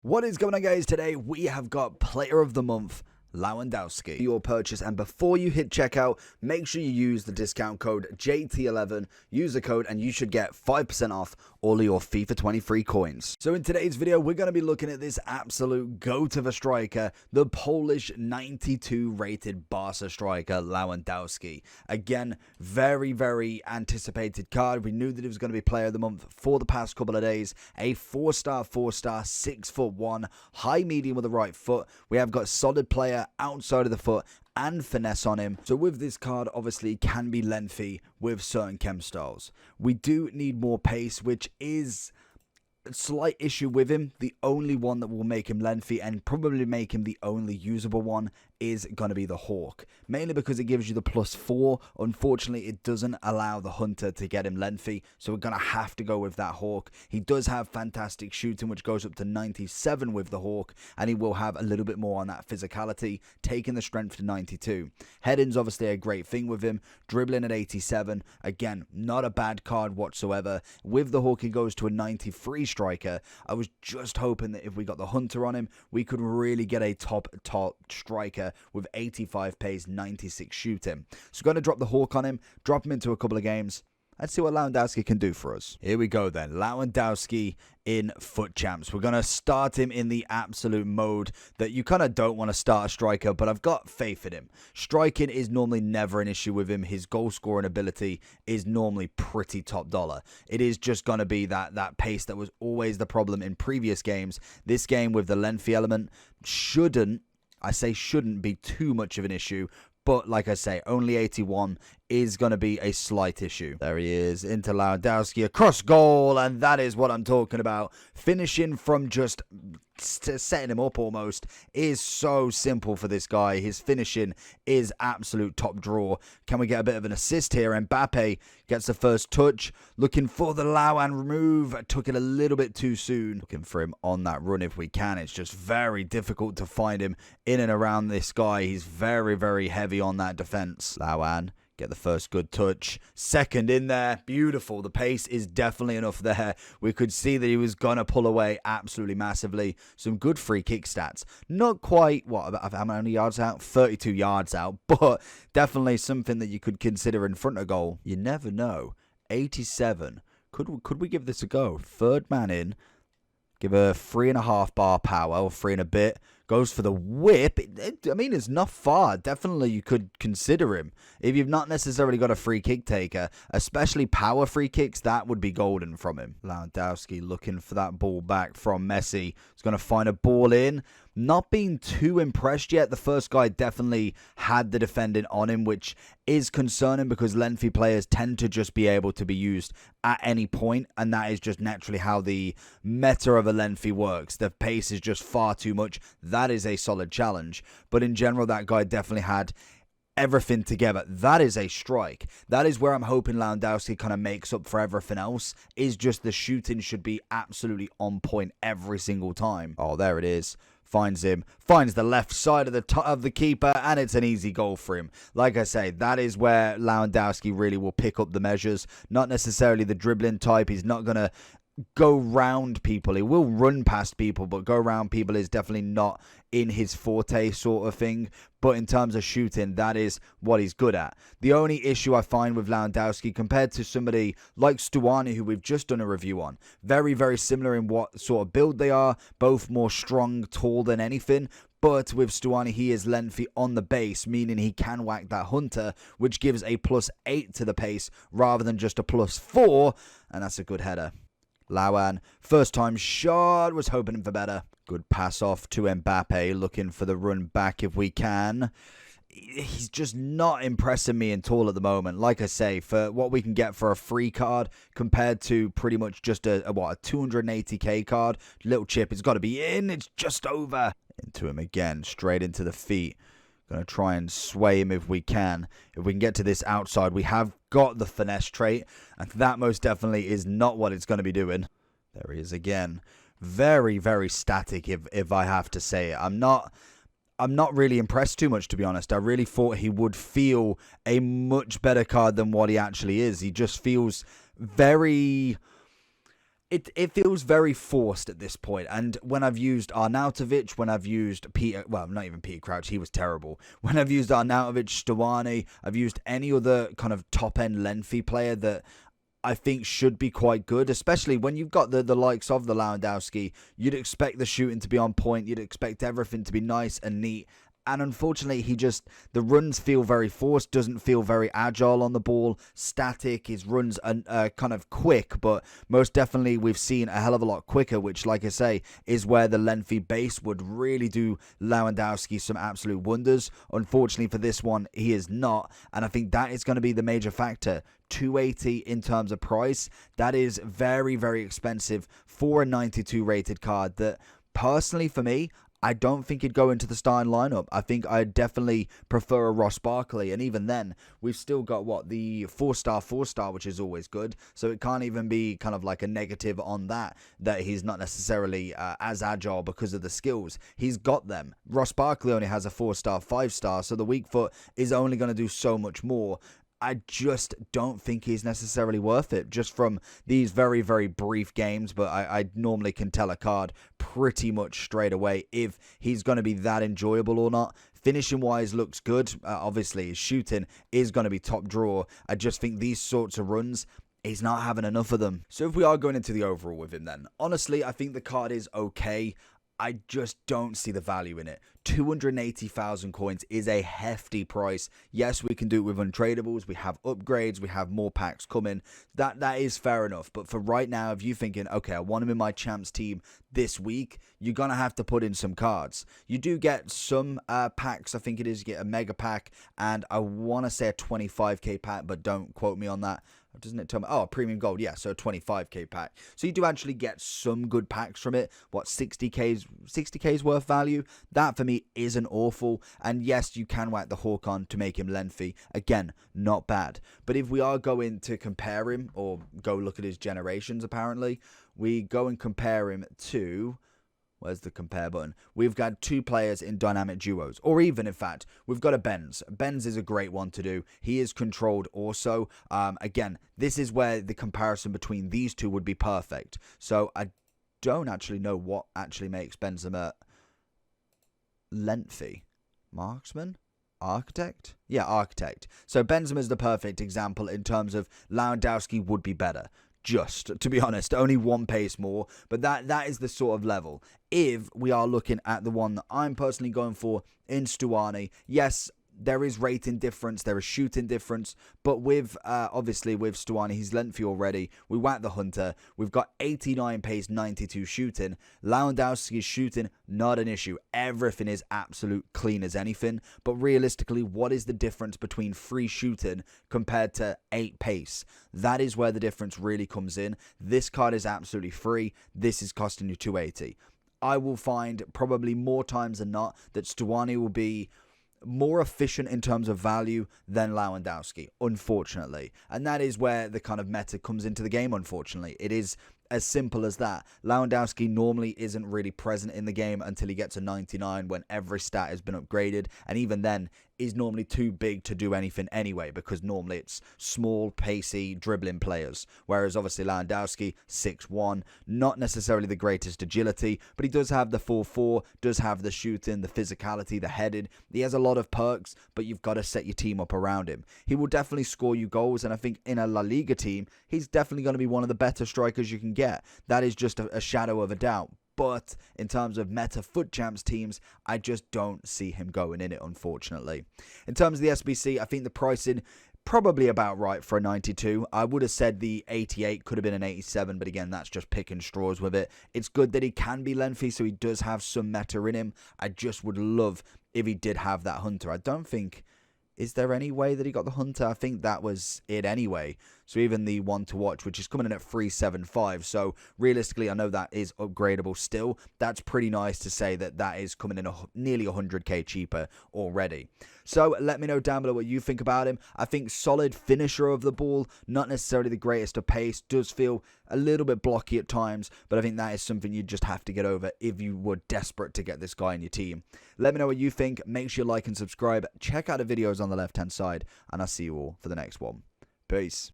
What is going on, guys? Today we have got Player of the Month, Lewandowski. Your purchase, and before you hit checkout, make sure you use the discount code JT11. Use the code and you should get 5% off all of your FIFA 23 coins. So in today's video, we're going to be looking at this absolute goat of a striker, the Polish 92 rated Barca striker, Lewandowski. Again, very anticipated card. We knew that it was going to be Player of the Month for the past couple of days. A 4-star, 6'1", high medium with the right foot. We have got solid player outside of the foot and finesse on him. So with this card, obviously can be lengthy with certain chem styles. We do need more pace, which is a slight issue with him. The only one that will make him lengthy and probably make him the only usable one is going to be the Hawk, mainly because it gives you the +4. Unfortunately, it doesn't allow the Hunter to get him lengthy, so we're going to have to go with that Hawk. He does have fantastic shooting, which goes up to 97 with the Hawk, and he will have a little bit more on that physicality, taking the strength to 92. Heading's obviously a great thing with him. Dribbling at 87, again, not a bad card whatsoever. With the Hawk, he goes to a 93 striker. I was just hoping that if we got the Hunter on him, we could really get a top striker with 85 pace, 96 shooting. So going to drop the Hawk on him, drop him into a couple of games. Let's see what Lewandowski can do for us. Here we go then. Lewandowski in Foot Champs. We're going to start him in the absolute mode that you kind of don't want to start a striker, but I've got faith in him. Striking is normally never an issue with him. His goal scoring ability is normally pretty top dollar. It is just going to be that pace that was always the problem in previous games. This game with the lengthy element shouldn't be too much of an issue, but like I say, only 81 is going to be a slight issue. There he is, into Lewandowski, across goal, and that is what I'm talking about. Finishing from just setting him up almost is so simple for this guy. His finishing is absolute top draw. Can we get a bit of an assist here? Mbappe gets the first touch, looking for the Lawan move. Took it a little bit too soon. Looking for him on that run if we can. It's just very difficult to find him in and around this guy. He's very heavy on that defense. Lawan get the first good touch. Second in there. Beautiful. The pace is definitely enough there. We could see that he was going to pull away absolutely massively. Some good free kick stats. Not quite, how many yards out? 32 yards out. But definitely something that you could consider in front of goal. You never know. 87. Could we give this a go? Third man in. Give a 3.5 bar power, or 3 and a bit. Goes for the whip. I mean, it's not far. Definitely you could consider him. If you've not necessarily got a free kick taker, especially power free kicks, that would be golden from him. Lewandowski looking for that ball back from Messi. He's going to find a ball in. Not being too impressed yet. The first guy definitely had the defending on him, which is concerning because lengthy players tend to just be able to be used at any point, and that is just naturally how the meta of a lengthy works. The pace is just far too much. That is a solid challenge, but in general, that guy definitely had everything together. That is a strike. That is where I'm hoping Lewandowski kind of makes up for everything else, is just the shooting should be absolutely on point every single time. Oh, there it is. Finds him, finds the left side of the keeper, and it's an easy goal for him. Like I say, that is where Lewandowski really will pick up the measures. Not necessarily the dribbling type. He's not going to go round people. He will run past people, but go around people is definitely not in his forte sort of thing. But in terms of shooting, that is what he's good at. The only issue I find with Lewandowski compared to somebody like Stuani, who we've just done a review on, very similar in what sort of build they are, both more strong, tall than anything. But with Stuani, he is lengthy on the base, meaning he can whack that Hunter, which gives a +8 to the pace rather than just a +4, and that's a good header. Lawan, first time shot, was hoping for better. Good pass off to Mbappe, looking for the run back if we can. He's just not impressing me at all at the moment. Like I say, for what we can get for a free card compared to pretty much just a 280k card. Little chip, it's got to be in. It's just over. Into him again, straight into the feet. Going to try and sway him if we can. If we can get to this outside, we have got the finesse trait, and that most definitely is not what it's going to be doing. There he is again. Very static, if I have to say it. I'm not really impressed too much, to be honest. I really thought he would feel a much better card than what he actually is. He just feels very It feels very forced at this point. And when I've used Arnautovic, when I've used Peter, well, not even Peter Crouch, he was terrible. When I've used Arnautovic, Stuani, I've used any other kind of top-end lengthy player that I think should be quite good, especially when you've got the likes of the Lewandowski. You'd expect the shooting to be on point. You'd expect everything to be nice and neat. And unfortunately, the runs feel very forced, doesn't feel very agile on the ball, static. His runs are kind of quick, but most definitely we've seen a hell of a lot quicker, which, like I say, is where the lengthy base would really do Lewandowski some absolute wonders. Unfortunately for this one, he is not, and I think that is going to be the major factor. 280 in terms of price, that is very, very expensive for a 92 rated card that, personally for me, I don't think he'd go into the starting lineup. I think I'd definitely prefer a Ross Barkley. And even then, we've still got, the 4-star, which is always good. So it can't even be kind of like a negative on that he's not necessarily as agile because of the skills. He's got them. Ross Barkley only has a 4-star, 5-star. So the weak foot is only going to do so much more. I just don't think he's necessarily worth it, just from these very, very brief games. But I normally can tell a card pretty much straight away if he's going to be that enjoyable or not. Finishing wise looks good. Obviously, his shooting is going to be top drawer. I just think these sorts of runs, he's not having enough of them. So if we are going into the overall with him then, honestly, I think the card is okay. I just don't see the value in it. 280,000 coins is a hefty price. Yes, we can do it with untradables. We have upgrades. We have more packs coming. That is fair enough. But for right now, if you're thinking, okay, I want him in my champs team this week, you're going to have to put in some cards. You do get some packs. I think it is, you get a mega pack. And I want to say a 25k pack, but don't quote me on that. Doesn't it tell me? Oh, premium gold. Yeah, so a 25k pack. So you do actually get some good packs from it. What, 60k's worth value? That for me isn't awful. And yes, you can whack the hawk on to make him lengthy. Again, not bad. But if we are going to compare him, or go look at his generations apparently, we go and compare him to... Where's the compare button? We've got two players in dynamic duos. Or even, in fact, we've got a Benz. Benz is a great one to do. He is controlled also. Again, this is where the comparison between these two would be perfect. So I don't actually know what actually makes Benzema lengthy. Marksman? Architect? Yeah, architect. So Benzema is the perfect example in terms of Lewandowski would be better. Just, to be honest, only one pace more, but that is the sort of level. If we are looking at the one that I'm personally going for in Stuani, yes, there is rating difference, there is shooting difference, but with, obviously with Stuani, he's lengthy already. We whack the Hunter, we've got 89 pace, 92 shooting. Lewandowski's shooting, not an issue. Everything is absolute clean as anything, but realistically, what is the difference between free shooting compared to 8 pace? That is where the difference really comes in. This card is absolutely free. This is costing you 280. I will find probably more times than not that Stuani will be more efficient in terms of value than Lewandowski, unfortunately. And that is where the kind of meta comes into the game, unfortunately. It is as simple as that. Lewandowski normally isn't really present in the game until he gets a 99 when every stat has been upgraded. And even then, is normally too big to do anything anyway, because normally it's small, pacey, dribbling players. Whereas obviously Lewandowski, 6'1", not necessarily the greatest agility, but he does have the 4-4, does have the shooting, the physicality, the headed. He has a lot of perks, but you've got to set your team up around him. He will definitely score you goals, and I think in a La Liga team, he's definitely going to be one of the better strikers you can get. That is just a shadow of a doubt. But in terms of meta foot champs teams, I just don't see him going in it, unfortunately. In terms of the SBC, I think the pricing probably about right for a 92. I would have said the 88 could have been an 87, but again, that's just picking straws with it. It's good that he can be lengthy, so he does have some meta in him. I just would love if he did have that Hunter. I don't think... Is there any way that he got the Hunter? I think that was it anyway. So even the one to watch, which is coming in at 375. So realistically, I know that is upgradable still. That's pretty nice to say that that is coming in nearly 100k cheaper already. So let me know down below what you think about him. I think solid finisher of the ball, not necessarily the greatest of pace, does feel a little bit blocky at times, but I think that is something you just have to get over if you were desperate to get this guy in your team. Let me know what you think. Make sure you like and subscribe. Check out the videos on the left hand side, and I'll see you all for the next one. Peace.